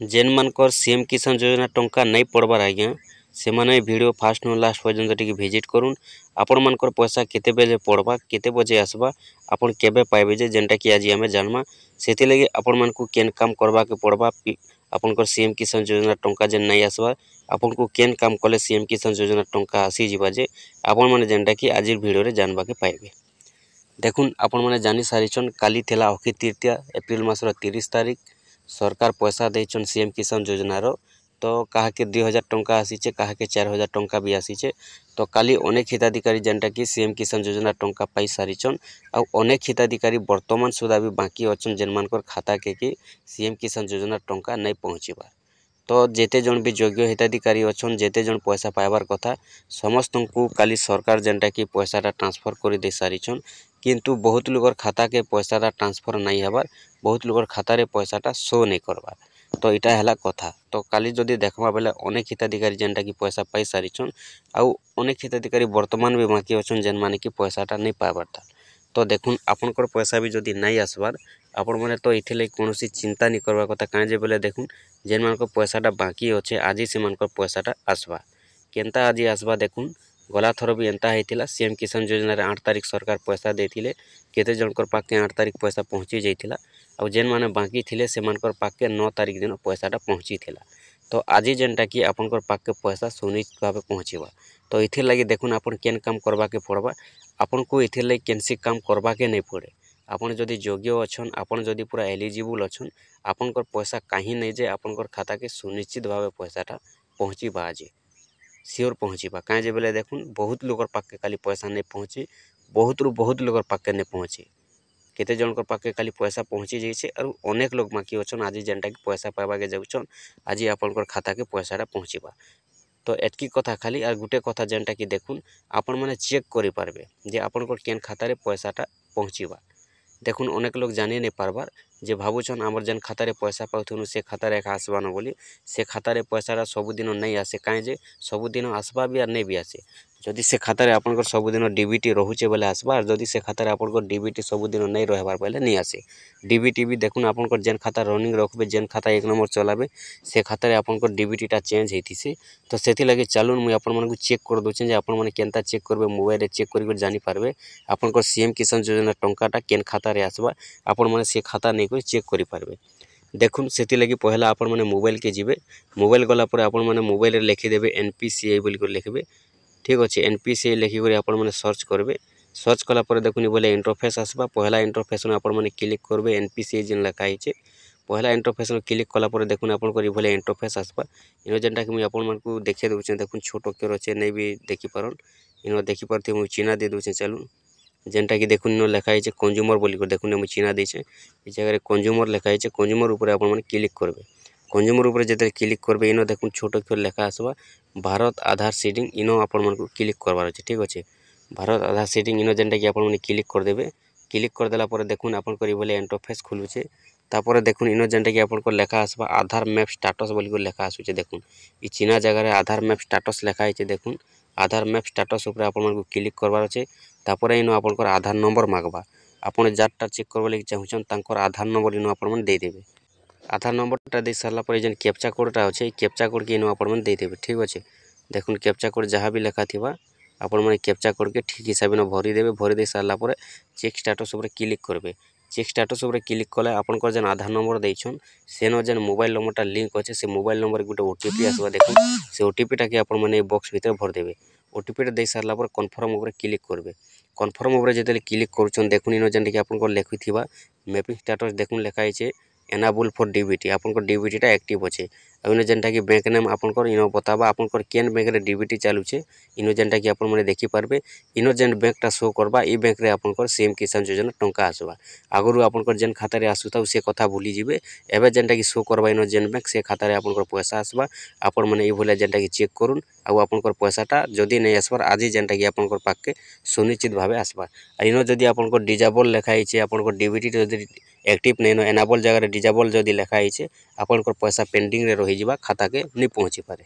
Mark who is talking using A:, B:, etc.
A: जेन मानकर सीएम किसान योजना टंका नहीं पड़बार आज्ञा से माने वीडियो फास्ट नु लास्ट पर्यंत टिके विजिट करूँ। आपण मानकर पैसा केते बेले पड़वा केते बजे आसबा आपण केबे पाइबे जे जेनटा कि आज आमे जानमा सेति लगे आपण मानकु केन काम करबा के पड़वा। आपनकर सीएम किसान योजना टंका जेन नहीं आसबा आपन को केन काम कले सीएम किसान योजना टंका आसी जिबा जे आपण माने जेनटा कि आज वीडियो रे जानबा के पाइबे। देखुन आपण माने जानि सारिछन काली थेला अक्षय तृतीया एप्रिल मासर 30 तारिख सरकार पैसा देछन सीएम किसान योजना रो। तो काहाके 2000 टंका आसीचे काहाके 4000 टंका भी आसीचे। तो काली अनेक हिताधिकारी जेनटा कि सीएम किसान योजना टंका पाई सारिछन आ अनेक हिताधिकारी वर्तमान सुधा भी बाकी अछन जेन मानकर खाता के कि सीएम किसान योजना टंका नहीं पहुँचीबार। तो जेते जन भी योग्य हिताधिकारी अछन जेते जन पैसा पाइबार कथा समस्त को काली सरकार जेनटा कि पैसाटा ट्रांसफर कर दे सारिछन। किंतु बहुत लोगर खाता के पैसाटा ट्रांसफर नहीं हबार बहुत लोगर खाता रे पैसाटा शो नहीं करबार। तो इटा हैला कथा। तो काली जदि देखबा बेले अनेक हिताधिकारी जेनटा कि पैसा पाई सारिछन आउ अनेक हिताधिकारी वर्तमान भी बाकी अछन जेन माने कि पैसाटा नहीं पाइबार था। तो देखुन आपनकर पैसा भी जदि नहीं आसबार आपण माने तो इथिले कोनोसी चिंता नहीं करबा कथा काहे जे बेले देखुन जेन मानकर पैसाटा बाकी अच्छे आज से मानकर पैसाटा आसबा केनता आज आसबा। देखुन गला थर भी एंता होइतिला सीएम किसान योजना रे 8 तारिख सरकार पैसा देथिले केते जनकर पाके 8 तारिख पैसा पहुँची जाइतिला और जेन माने बाकी थिले से मानकर पाके 9 तारिख दिन पैसाटा पहुँची थिला। तो आज जेनटा कि आपनकर पाके पैसा सुनिश्चित भावे पहुँचीबा। तो इथिर लगी देखुन आपन केन काम करबा के पड़बा आपन को इथिर लगी केनसी काम करबा के नहीं पड़े। आपन जदि योग्य अछन आपन जदि पूरा एलिजिबल अछन आपनकर पैसा कहीं नहीं जे आपनकर खाता के सुनिश्चित भावे पैसाटा पहुँचीबा आज सियोर पहुँचीबा। काहे जे बेले देखुन बहुत लोगर पाके खाली पैसा नहीं पहुँची बहुत लोगर पाके नहीं पहुँची केते जनकर पाके खाली पैसा पहुँची जाइए और अनेक लोग बाकी अछन आज जेनटा कि पैसा पाइबा के जाउछन आज आपनकर खाता के पैसाटा पहुँचीबा। तो एतकी कथा खाली और गुटे कथा जेनटा कि देखुन आपण माने चेक करि पारबे जे आपनकर केन खाता रे पैसाटा पहुँचीबा। देखुन अनेक लोग जानी नहीं पारबार जे भावुछन आमर जेन खाता रे पैसा पाउथुनु से खाता रे आसबा न बोली से खाता रे पैसाटा सबुदिन नहीं आसे काहे जे सबुदिन आसबा भी और नहीं भी आसे। जदि से खाता रे आपनकर सबुदिन डीबीटी रहुचे बेले आसबा और जदि से खाता रे आपनकर डीबीटी सबुदिन नहीं रहबार बेले नहीं आसे। डीबीटी भी देखुन आपनकर जेन खाता रनिंग रखबे जेन खाता एक नंबर चलाबे से खाता रे आपनकर डीबीटीटा चेंज हेतिसे। तो सेति लगे चलुन मुई आपण मानकु चेक कर दोछे जे आपण माने केनता चेक करबे मोबाइल रे चेक करि जानि पारबे आपनकर सीएम किसान योजना टंकाटा केन खाता रे आसबा आपण माने से खाता नहीं कोई चेक करि पारबे। देखुन सेति लगी पहला आपण माने मोबाइल के जिबे मोबाइल गला पर आपण माने मोबाइल रे लिखि देबे एनपीसीआई बोली कर लिखबे ठीक अच्छे। एनपीसीआई लिखि कर आपण माने सर्च करबे सर्च कला पर देखुन बोले इंटरफेस आसबा पहला इंटरफेस में आपण माने क्लिक करबे एनपीसीआई जेन लिखा हिचे पहला इंटरफेस में क्लिक कला पर देखुन आपण को बोले इंटरफेस आसबा। इनो जेनटा कि मुई आपण मानकु देखे दोछे देखुन छोट अक्षर अच्छे नहीं भी देखि पारन इनो देखि परथि मुई चिन्ह दे दोछे चलुन जेनटा कि देखुन इनो लिखा हिचे कंज्यूमर बोली कर देखुन मुई चिन्ह देछे ई जगह कंज्यूमर लिखा हिचे कंज्यूमर ऊपर आपण माने क्लिक करबे कंज्यूमर ऊपर जेते क्लिक करबे इनो देखुन छोट अक्षर लिखा आसबा भारत आधार सीडिंग इनो आपण मानकु क्लिक करबार अछि ठीक अच्छे। भारत आधार सीडिंग इनो जेनटा कि आपण माने क्लिक कर देबे क्लिक कर देला पर देखुन आपण करी बोले इंटरफेस खुलुचे तापर देखुन इनो जेनटा कि आपण को लेखा आसबा आधार मैप स्टेटस बोली कर लेखा आसुचे देखुन ई चिन्ह जगह रे आधार मैप स्टेटस लेखा हिचे देखुन आधार मैप स्टेटस ऊपर आपण मानकु क्लिक करबार अछि। तापर इनो आपनकर आधार नंबर मागबा आपण जारटा चेक करबा लागि चाहुछन तांकर आधार नंबर इनो आपण माने दे देबे आधार नंबरटा दे सारला पर जेन कैप्चा कोडटा अछि कैप्चा कोड के इनो आपण माने दे देबे ठीक अछि। देखुन कैप्चा कोड जहाँ भी लेखा थिबा आपण माने कैप्चा कोड के ठीक हिसाब न भरी देबे भरी दे सारला पर चेक स्टेटस ऊपर क्लिक करबे चेक स्टेटस ऊपर क्लिक कले आपनकर जेन आधार नंबर देइछन सेनो जेन मोबाइल नंबरटा लिंक अछि से मोबाइल नंबर गुटे ओटीपी आसबा देखुन से ओटीपीटा के आपण माने बॉक्स भीतर भर देबे ओटीपीटा दे सारला पर कन्फर्म ऊपर क्लिक करबे कन्फर्म ऊपर जेते क्लिक करूछन देखुन इनो जेन कि आपनकर लेखिथिबा मैपिंग स्टेटस देखुन लेखा हिचे एनाबल फॉर डीबीटी आपनकर डीबीटीटा एक्टिव अच्छे और इनो जेनटा कि बैंक नेम आपनकर इनो बताबा आपनकर केन बैंक रे डीबीटी चालुचे इनो जेनटा कि आपण माने देखि पारबे इनो जेन बैंकटा शो करबा ई बैंक रे आपनकर सीएम किसान योजना टंका आसबा आगरु आपनकर जेन खाता रे आसुता से कथा भूली जिबे एबे जेनटा कि शो करबा इनो जेन बैंक से खाता रे आपनकर पैसा आसबा आपण माने ई भले जेनटा कि चेक करूँ आउ आपनकर पैसाटा जदि नहीं आसबार आज जेनटा कि आपनकर पाके सुनिश्चित भावे आसबा और इनो जदि आपनकर डिजेबल लेखा हिचे आपनकर डीबीटी जदि एक्टिव नहीं नो एनाबल जगह डिजेबल जदि लेखा हिचे आपनकर पैसा पेंडिंग रे रही जिबा खाता के नहीं पहुँची पारे।